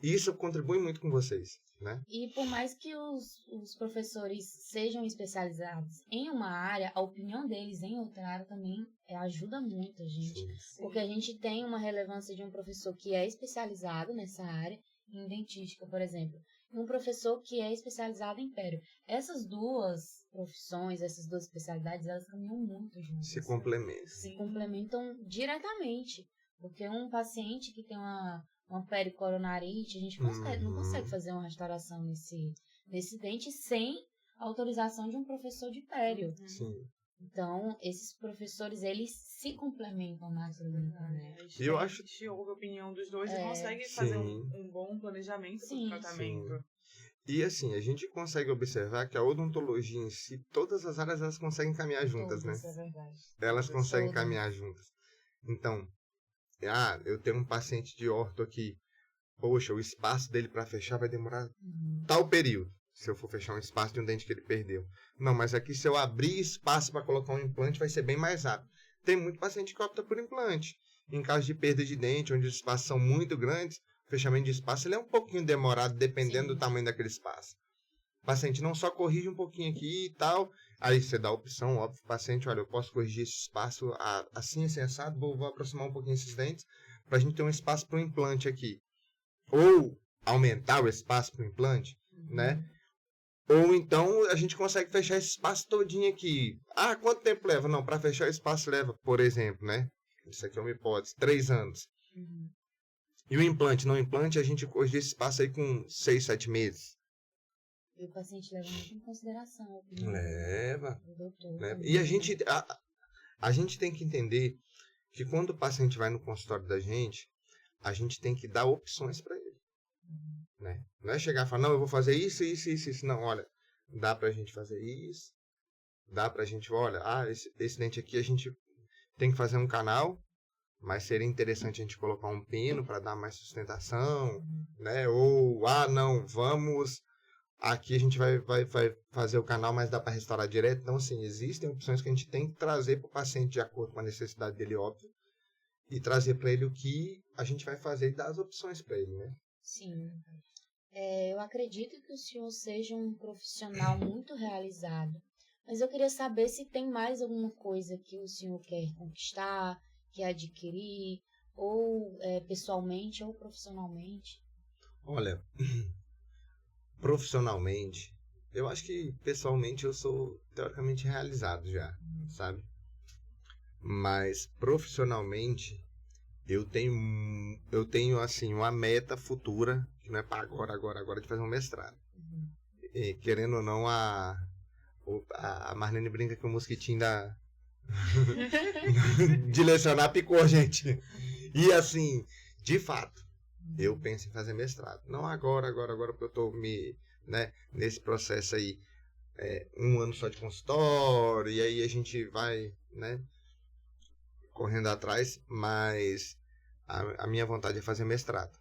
isso contribui muito com vocês, né? E por mais que os professores sejam especializados em uma área, a opinião deles em outra área também ajuda muito a gente. Sim. Porque a gente tem uma relevância de um professor que é especializado nessa área, em dentística, por exemplo, e um professor que é especializado em pério. Essas 2 profissões, essas 2 especialidades, elas caminham muito juntas. Se complementam. Se complementam diretamente. Porque um paciente que tem uma periocoronarite, a gente não consegue fazer uma restauração nesse dente sem a autorização de um professor de pério. Sim. Então, esses professores, eles se complementam na clínica, né? Eu acho- A gente ouve a opinião dos dois e É. consegue fazer Sim. um bom planejamento Sim. do tratamento. E assim, a gente consegue observar que a odontologia em si, todas as áreas elas conseguem caminhar juntas, né? Todas, é verdade. Elas conseguem Todas. caminhar juntas. Então, eu tenho um paciente de orto aqui. Poxa, o espaço dele para fechar vai demorar tal período. Se eu for fechar um espaço de um dente que ele perdeu. Não, mas aqui se eu abrir espaço para colocar um implante vai ser bem mais rápido. Tem muito paciente que opta por implante. Em caso de perda de dente, onde os espaços são muito grandes, o fechamento de espaço ele é um pouquinho demorado, dependendo Sim. do tamanho daquele espaço. O paciente não só corrige um pouquinho aqui e tal, aí você dá a opção, óbvio, pro paciente, olha, eu posso corrigir esse espaço assim, assado, vou aproximar um pouquinho esses dentes, para a gente ter um espaço para o implante aqui. Ou aumentar o espaço para o implante, né? Ou então a gente consegue fechar esse espaço todinho aqui. Ah, quanto tempo leva? Não, para fechar o espaço leva, por exemplo, né? Isso aqui é uma hipótese, 3 anos. E o implante? Não, implante a gente corrige esse espaço aí com 6, 7 meses. E o paciente leva muito em consideração a opinião Leva. do doutor. Leva. também. E a gente tem que entender que quando o paciente vai no consultório da gente, a gente tem que dar opções para ele. Né? Não é chegar e falar, não, eu vou fazer isso, isso, isso, isso. Não, olha, dá pra gente fazer isso. Dá pra gente, olha, esse dente aqui a gente tem que fazer um canal, mas seria interessante a gente colocar um pino para dar mais sustentação, né? Ou, não, vamos, aqui a gente vai fazer o canal, mas dá para restaurar direto. Então, assim, existem opções que a gente tem que trazer para o paciente de acordo com a necessidade dele, óbvio, e trazer para ele o que a gente vai fazer e dar as opções para ele, né? Sim. Eu acredito que o senhor seja um profissional muito realizado, mas eu queria saber se tem mais alguma coisa que o senhor quer conquistar, quer adquirir, ou pessoalmente ou profissionalmente. Olha, profissionalmente, eu acho que pessoalmente eu sou teoricamente realizado já, sabe? Mas profissionalmente eu tenho assim uma meta futura, que não é para agora de fazer um mestrado. E, querendo ou não, a Marlene brinca que o mosquitinho de lecionar picou a gente. E assim, de fato, eu penso em fazer mestrado. Não agora porque eu estou nesse processo aí, 1 ano só de consultório, e aí a gente vai, né, correndo atrás, mas a minha vontade é fazer mestrado,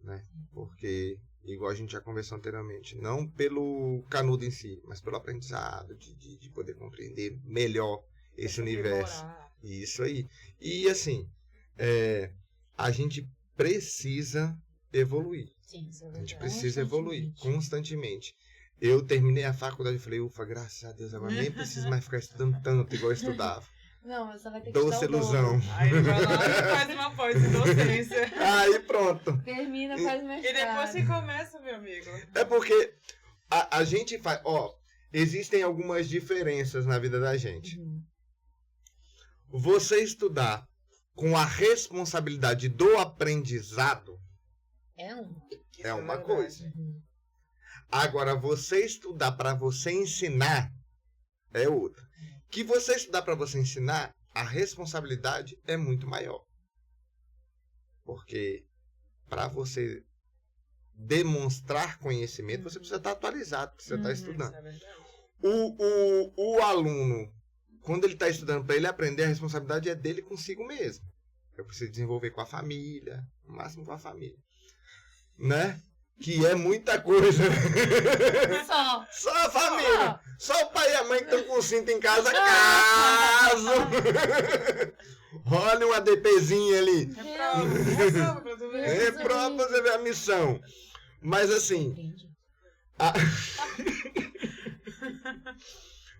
né? Porque, igual a gente já conversou anteriormente, não pelo canudo em si, mas pelo aprendizado, de poder compreender melhor esse universo. Isso aí. E assim, a gente precisa evoluir. Sim, isso é A gente verdade. precisa evoluir constantemente. Eu terminei a faculdade e falei, ufa, graças a Deus, agora nem preciso mais ficar estudando tanto igual eu estudava. Não, mas só vai ter que Doce estudar o ilusão. dobro. Aí ele vai lá e faz uma pós em docência. Aí pronto. Termina, faz mestrado. E depois que começa, meu amigo. É porque a gente faz... existem algumas diferenças na vida da gente. Você estudar com a responsabilidade do aprendizado é uma coisa. Agora, você estudar para você ensinar é outra. Que você estudar para você ensinar, a responsabilidade é muito maior. Porque para você demonstrar conhecimento, você precisa estar atualizado, precisa estar estudando. Isso é verdade. O aluno, quando ele está estudando para ele aprender, a responsabilidade é dele consigo mesmo. Eu preciso desenvolver com a família, o máximo com a família. Né? Que é muita coisa. Só a família. Só o pai e a mãe que estão com o cinto em casa. Caso. Olha um ADPzinho ali. É prova pra tu ver. É prova pra você ver a missão. Mas assim...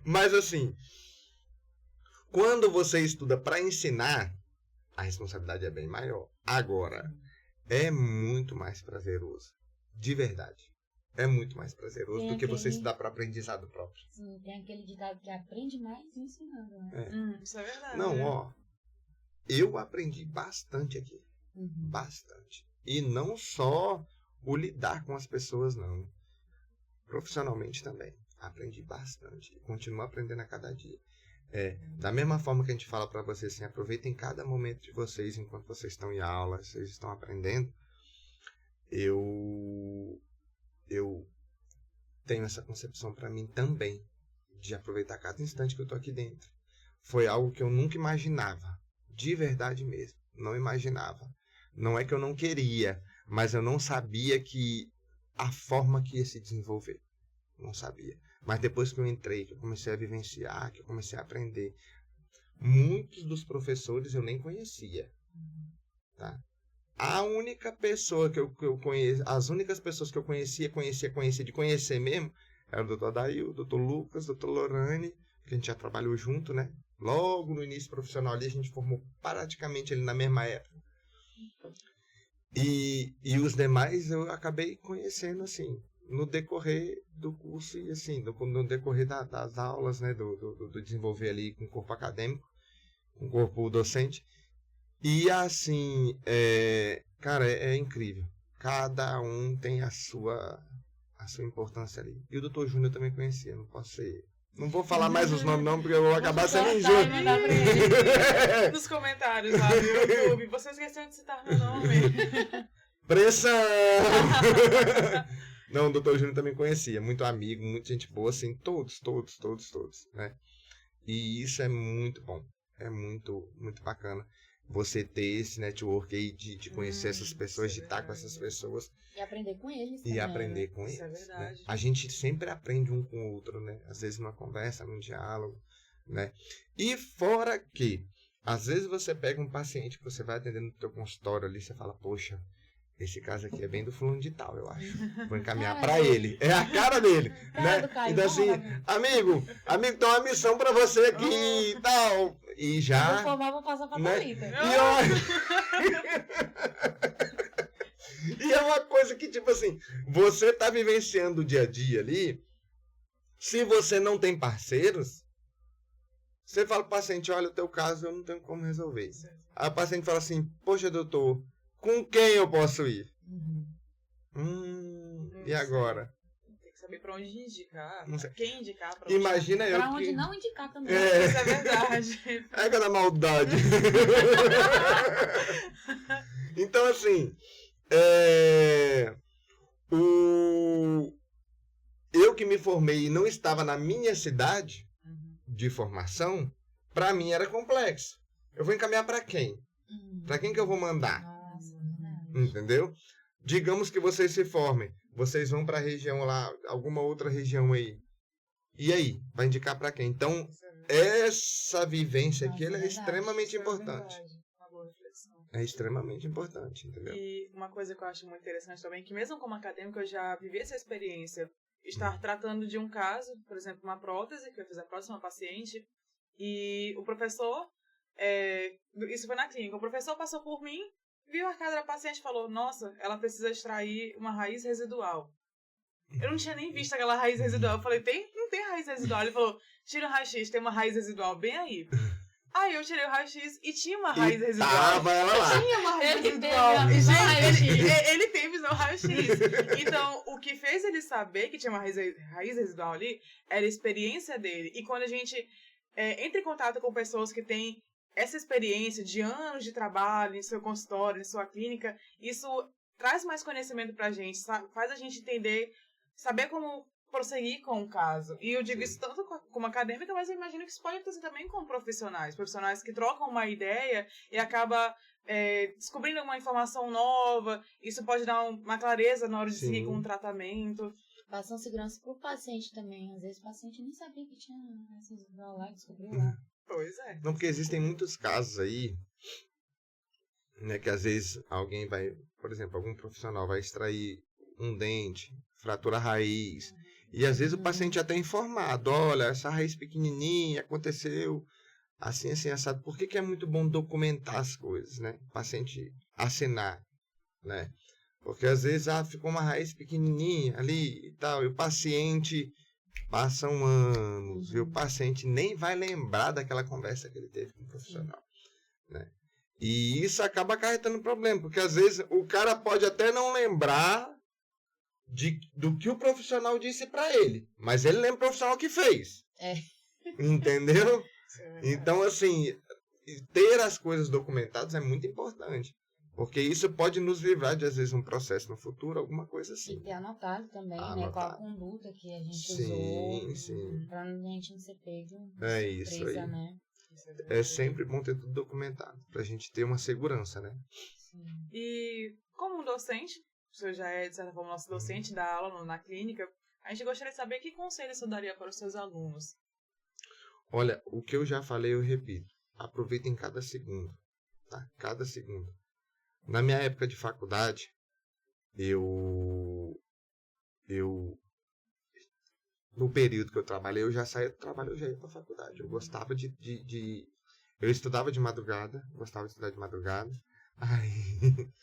Mas assim... Quando você estuda para ensinar, a responsabilidade é bem maior. Agora, é muito mais prazeroso. De verdade. É muito mais prazeroso do que você estudar para aprendizado próprio. Sim, tem aquele ditado que aprende mais ensinando, né? Isso é verdade. Não, eu aprendi bastante aqui. Bastante. E não só o lidar com as pessoas, não. Profissionalmente também. Aprendi bastante. E continuo aprendendo a cada dia. Da mesma forma que a gente fala para vocês assim, aproveitem cada momento de vocês enquanto vocês estão em aula, vocês estão aprendendo. Eu tenho essa concepção para mim também, de aproveitar cada instante que eu tô aqui dentro. Foi algo que eu nunca imaginava, de verdade mesmo, não imaginava. Não é que eu não queria, mas eu não sabia que a forma que ia se desenvolver, não sabia. Mas depois que eu entrei, que eu comecei a vivenciar, que eu comecei a aprender, muitos dos professores eu nem conhecia, tá? A única pessoa que eu conheço, as únicas pessoas que eu conhecia de conhecer mesmo, era o Dr. Adail, o Dr. Lucas, o Dr. Lorane, que a gente já trabalhou junto, né? Logo no início profissional ali, a gente formou praticamente ali na mesma época. E os demais eu acabei conhecendo, assim, no decorrer do curso e, assim, no decorrer das aulas, né? Do desenvolver ali com o corpo acadêmico, com o corpo docente. E assim, cara, é incrível. Cada um tem a sua importância ali. E o Dr. Júnior também conhecia, não vou falar mais os nomes não, porque eu vou acabar sendo injusto. Nos comentários lá no YouTube, você esqueceu de citar meu nome. Pressão! Não, o Dr. Júnior também conhecia, muito amigo, muita gente boa, assim, todos, né? E isso é muito bom, é muito, muito bacana. Você ter esse network aí de conhecer essas pessoas, de estar com essas pessoas. E aprender com eles. E também, aprender com Isso eles. é verdade. Né? A gente sempre aprende um com o outro, né? Às vezes numa conversa, num diálogo, né? E fora que, às vezes você pega um paciente que você vai atendendo no teu consultório ali, você fala, poxa, esse caso aqui é bem do fulano de tal, eu acho. Vou encaminhar pra ele. É a cara dele, né? Então assim, amigo, tem uma missão pra você aqui e tal. E já... Vou formar, vou passar pra Thalita. E é uma coisa que, tipo assim, você tá vivenciando o dia a dia ali, se você não tem parceiros, você fala pro paciente, olha, o teu caso eu não tenho como resolver. Aí o paciente fala assim, poxa, doutor, com quem eu posso ir? E agora? Tem que saber pra onde indicar, Não sei. quem indicar, pra Imagina eu Pra onde que... não indicar também. Isso é verdade. É da maldade. Então, assim, eu que me formei e não estava na minha cidade de formação, pra mim era complexo. Eu vou encaminhar pra quem? Pra quem que eu vou mandar? Entendeu? Digamos que vocês se formem. Vocês vão pra região lá, alguma outra região aí. E aí? Vai indicar pra quem? Então, essa vivência aqui ela é extremamente importante. É extremamente importante, entendeu? E uma coisa que eu acho muito interessante também, que mesmo como acadêmico, eu já vivi essa experiência. Estar tratando de um caso, por exemplo, uma prótese, que eu fiz a prótese de uma paciente, e o professor, isso foi na clínica, o professor passou por mim, viu a cara da paciente e falou, nossa, ela precisa extrair uma raiz residual. Eu não tinha nem visto aquela raiz residual. Eu falei, não tem raiz residual. Ele falou, tira o raio-x, tem uma raiz residual bem aí. Aí eu tirei o raio-x e tinha uma raiz residual. Tava ela lá. Tinha uma raiz residual. Ele teve no raio-x. Então, o que fez ele saber que tinha uma raiz residual ali era a experiência dele. E quando a gente entra em contato com pessoas que têm essa experiência de anos de trabalho em seu consultório, em sua clínica, isso traz mais conhecimento pra gente, faz a gente entender, saber como prosseguir com o caso. E eu digo isso tanto como acadêmica, mas eu imagino que isso pode acontecer também com profissionais que trocam uma ideia e acaba descobrindo uma informação nova. Isso pode dar uma clareza na hora de seguir com o tratamento. Passam segurança pro paciente também. Às vezes o paciente nem sabia que tinha essas lá, descobriu lá. Pois é. Não, porque existem muitos casos aí, né, que às vezes alguém vai, por exemplo, algum profissional vai extrair um dente, fratura raiz, e às vezes o paciente até é informado, olha, essa raiz pequenininha aconteceu assim, assim, assado. Por que é muito bom documentar as coisas, né? O paciente assinar, né? Porque às vezes ficou uma raiz pequenininha ali e tal, e o paciente... Passam anos e o paciente nem vai lembrar daquela conversa que ele teve com o profissional, né? E isso acaba acarretando problema, porque às vezes o cara pode até não lembrar do que o profissional disse para ele, mas ele lembra o profissional que fez. Entendeu? Então, assim, ter as coisas documentadas é muito importante. Porque isso pode nos livrar de, às vezes, um processo no futuro, alguma coisa assim. E ter anotado também, né? Anotado. Qual a conduta que a gente Sim, usou. sim. Pra a gente não ser pego. É isso surpresa, aí. né? É sempre bom ter tudo documentado, pra gente ter uma segurança, né? Sim. E como um docente, o senhor já é, de certa forma, nosso docente, dá aula na clínica, a gente gostaria de saber que conselho você daria para os seus alunos. Olha, o que eu já falei, eu repito. Aproveitem cada segundo, tá? Cada segundo. Na minha época de faculdade, no período que eu trabalhei, eu já saía do trabalho, eu já ia pra faculdade. Eu gostava eu estudava de madrugada, gostava de estudar de madrugada.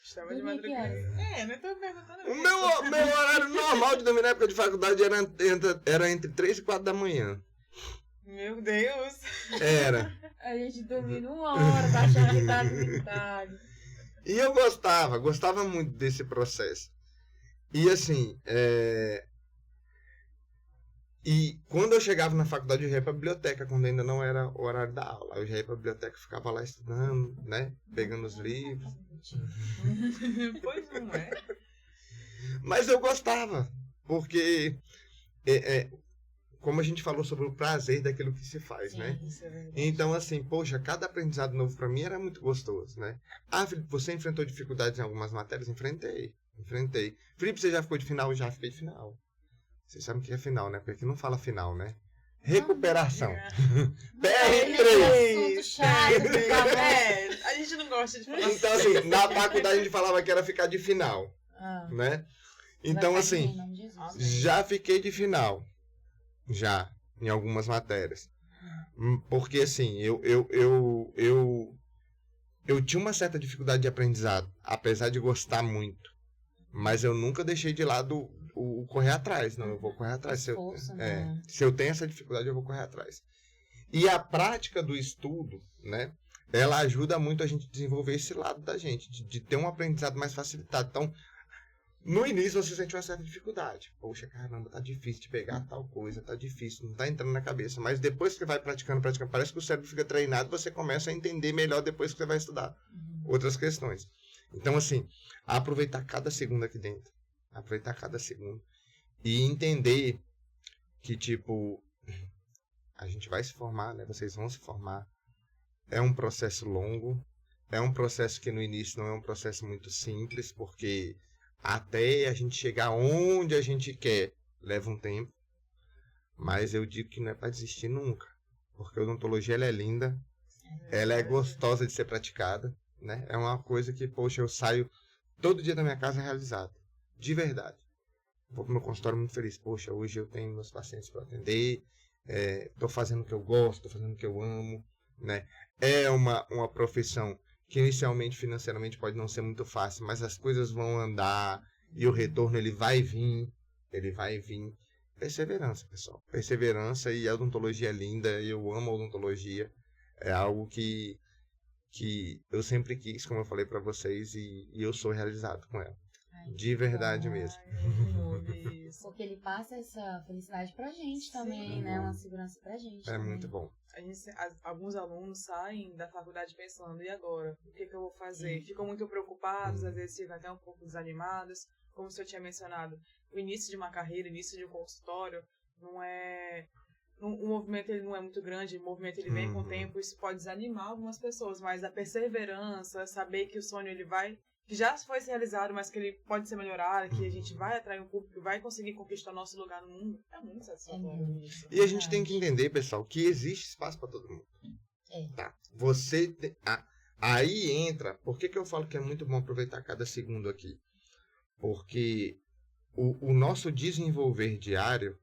Estava de madrugada. Não tô perguntando. O meu horário normal de dormir na época de faculdade era entre 3 e 4 da manhã. Meu Deus! Era. A gente dormindo 1 hora, tá achando que tá dormindo tarde. E eu gostava muito desse processo. E assim, E quando eu chegava na faculdade, eu já ia pra biblioteca, quando ainda não era o horário da aula. Eu já ia pra biblioteca, ficava lá estudando, né? Pegando os livros. Pois não é. Mas eu gostava, porque, como a gente falou sobre o prazer daquilo que se faz, né? Isso é verdade. Então, assim, poxa, cada aprendizado novo pra mim era muito gostoso, né? Ah, Felipe, você enfrentou dificuldades em algumas matérias? Enfrentei. Felipe, você já ficou de final? Já fiquei de final. Vocês sabem o que é final, né? Porque aqui não fala final, né? Recuperação. Assunto PR3. chato. A gente não gosta de falar. Então, assim, na faculdade a gente falava que era ficar de final, Ah, né? Então, vai ficar assim, em nome de Jesus. já fiquei de final. Já, em algumas matérias. Porque, assim, eu tinha uma certa dificuldade de aprendizado, apesar de gostar muito. Mas eu nunca deixei de lado o correr atrás. Não, eu vou correr atrás. Esforço, né? Se eu tenho essa dificuldade, eu vou correr atrás. E a prática do estudo, né? Ela ajuda muito a gente a desenvolver esse lado da gente, de ter um aprendizado mais facilitado. Então, no início você sente uma certa dificuldade. Poxa, caramba, tá difícil de pegar tal coisa, tá difícil, não tá entrando na cabeça. Mas depois que você vai praticando, parece que o cérebro fica treinado, você começa a entender melhor depois que você vai estudar outras questões. Então, assim, aproveitar cada segundo aqui dentro. Aproveitar cada segundo. E entender que, tipo, a gente vai se formar, né? Vocês vão se formar. É um processo longo. É um processo que no início não é um processo muito simples, porque até a gente chegar onde a gente quer leva um tempo. Mas eu digo que não é para desistir nunca. Porque a odontologia, ela é linda. Ela é gostosa de ser praticada, né? É uma coisa que, poxa, eu saio todo dia da minha casa realizado. De verdade. Vou pro meu consultório muito feliz. Poxa, hoje eu tenho meus pacientes para atender. Tô fazendo o que eu gosto, tô fazendo o que eu amo, né? É uma profissão que inicialmente, financeiramente, pode não ser muito fácil, mas as coisas vão andar e o retorno, ele vai vir. Perseverança, pessoal. Perseverança, e a odontologia é linda. Eu amo a odontologia. É algo que eu sempre quis, como eu falei para vocês, e eu sou realizado com ela. De verdade mesmo. Porque ele passa essa felicidade pra gente também, Sim. né? Uma segurança pra gente. É também. muito bom. Alguns alunos saem da faculdade pensando, e agora? O que eu vou fazer? Ficam muito preocupados, às vezes ficam até um pouco desanimados. Como o senhor tinha mencionado, o início de uma carreira, o início de um consultório, não é... O movimento, ele não é muito grande, o movimento, ele vem com o tempo, isso pode desanimar algumas pessoas, mas a perseverança, saber que o sonho, ele vai... que já foi realizado, mas que ele pode ser melhorado, que a gente vai atrair um público, vai conseguir conquistar nosso lugar no mundo, é muito satisfatório isso. E a gente tem que entender, pessoal, que existe espaço para todo mundo. Tá? Aí entra... Por que eu falo que é muito bom aproveitar cada segundo aqui? Porque o nosso desenvolver diário,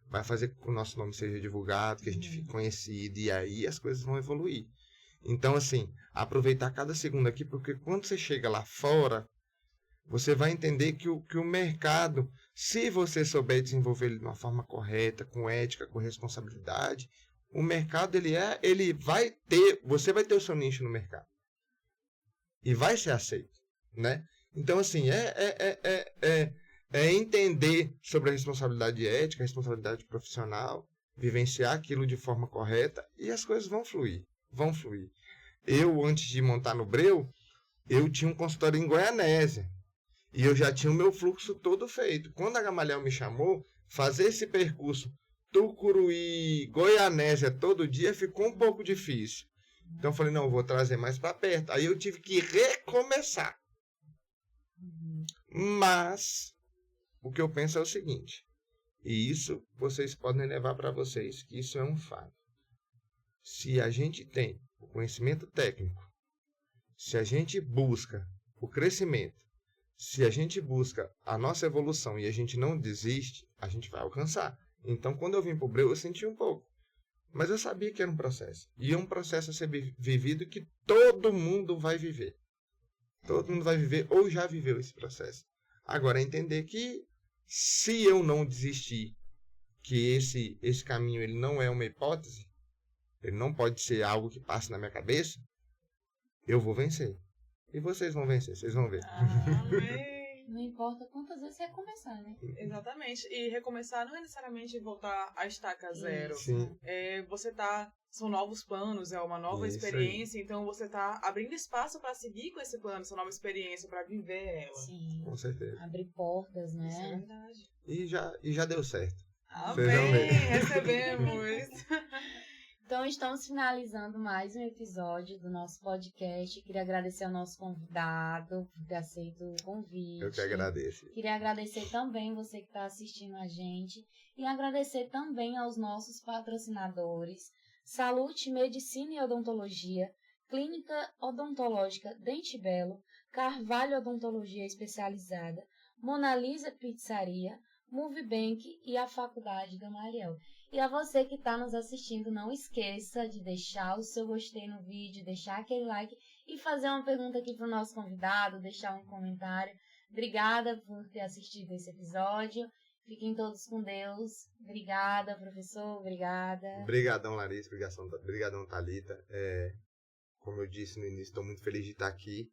vai fazer com que o nosso nome seja divulgado, que a gente fique conhecido, e aí as coisas vão evoluir. Então, assim, aproveitar cada segundo aqui, porque quando você chega lá fora, você vai entender que o mercado, se você souber desenvolver ele de uma forma correta, com ética, com responsabilidade, o mercado, você vai ter o seu nicho no mercado. E vai ser aceito, né? Então, assim, é entender sobre a responsabilidade ética, a responsabilidade profissional, vivenciar aquilo de forma correta e as coisas vão fluir. Eu, antes de montar no Breu, eu tinha um consultório em Goianésia. E eu já tinha o meu fluxo todo feito. Quando a Gamaliel me chamou, fazer esse percurso Tucuruí, Goianésia todo dia ficou um pouco difícil. Então eu falei, não, eu vou trazer mais para perto. Aí eu tive que recomeçar. Mas o que eu penso é o seguinte, e isso vocês podem levar para vocês, que isso é um fato. Se a gente tem o conhecimento técnico, se a gente busca o crescimento, se a gente busca a nossa evolução e a gente não desiste, a gente vai alcançar. Então, quando eu vim para o Breu, eu senti um pouco. Mas eu sabia que era um processo. E é um processo a ser vivido que todo mundo vai viver. Todo mundo vai viver ou já viveu esse processo. Agora, é entender que se eu não desistir, que esse caminho ele não é uma hipótese, ele não pode ser algo que passe na minha cabeça, eu vou vencer. E vocês vão vencer, vocês vão ver. Amém. Não importa quantas vezes você recomeçar, né? Exatamente. E recomeçar não é necessariamente voltar à estaca zero. Sim. São novos planos, é uma nova Isso experiência, então você tá abrindo espaço para seguir com esse plano, essa nova experiência, para viver ela. Sim. Com certeza. Abrir portas, né? Isso é verdade. E já deu certo. Amém, Vocês vão ver. recebemos. Então, estamos finalizando mais um episódio do nosso podcast. Queria agradecer ao nosso convidado por ter aceito o convite. Eu que agradeço. Queria agradecer também você que está assistindo a gente e agradecer também aos nossos patrocinadores, Salute Medicina e Odontologia, Clínica Odontológica Dente Belo, Carvalho Odontologia Especializada, Mona Lisa Pizzaria, Movebank e a Faculdade Gamaliel. E a você que está nos assistindo, não esqueça de deixar o seu gostei no vídeo, deixar aquele like e fazer uma pergunta aqui para o nosso convidado, deixar um comentário. Obrigada por ter assistido esse episódio. Fiquem todos com Deus. Obrigada, professor. Obrigada. Obrigadão, Larissa. Obrigadão, Thalita. Como eu disse no início, estou muito feliz de estar aqui.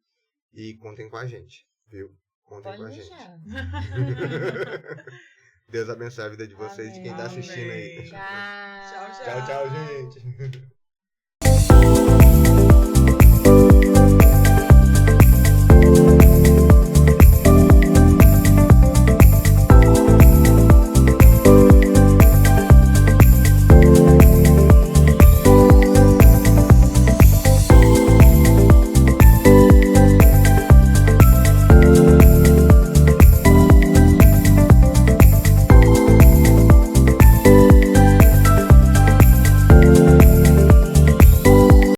E contem com a gente, viu? Contem com a gente. Deus abençoe a vida de vocês, de quem está assistindo aí. Tchau. Tchau, Tchau, tchau, gente.